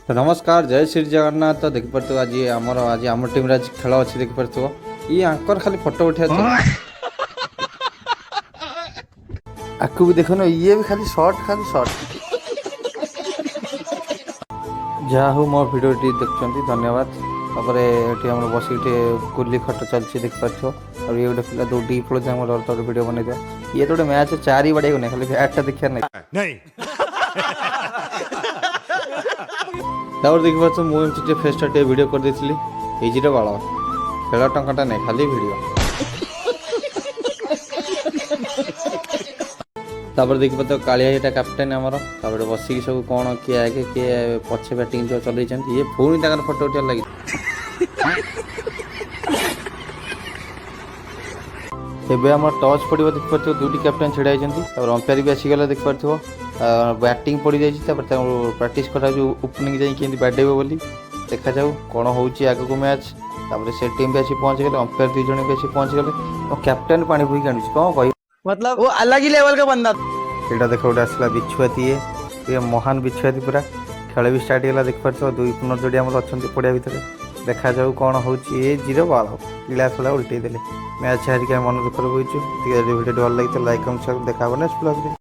तो नमस्कार जय श्री जगन्नाथ। तो देखि पारथो आज आम टीम आज खेल अच्छी देखि पारथो ये आंकर खाली फोटो उठा आकु भी देखो ये भी खाली शॉर्ट जहाँ हो मो भिडियो देखते धन्यवाद। तापर ये आम बस गुली खट चलती देखि पारथो और ये गोटे पिला दौड़ी पड़े भिडियो बन दिया ये तो गोटे मैच चारि बाड़े को खाली बैट देखा नहीं तापर देखि पारथो मुझे फेसटा भिडियो कर देथिली इजीरे बाल खेल टंकाटा नहीं खाली भिडियो। तापर देखि पारथो कालिया एटा कैप्टेन आमर तापर बसिक सब कौन किए आगे किए पछे बैटिंग जो चलई ये पुणी तक फोटो उठा लगी एबे आम टच पड़ो देखि पारथो दुटी कैप्टेन छिड़ा होती अंपायर भी आसीगला देखि पारथो बैटिंग पड़ जाइए प्रैक्टिस करा ओपनिंग जाइए बैडेब बोली देखा जाऊ कौन होची आग को मैच तापर से टीम भी आसी पहुंच गए अंपायर दुई जन भी आसी पहुंच गए कैप्टेन पानी बुक आनी कौन कह मतलब वो अलग ही लेवल का बंदा यहाँ देख गोटे आसला बिछुआती ये महान बिछुआती पूरा खेल भी स्टार्ट होगा देख पार्थ दुई पुनर् जोड़ी आम अच्छा पड़िया भितर देखा जाऊ कौन होची जीरो बाल पिला खेला उल्टे देले मैच हारिक मन दुखर बुझु भिडियो भल लगी लाइक कमेंट देखा नेक्स्ट ब्लॉग।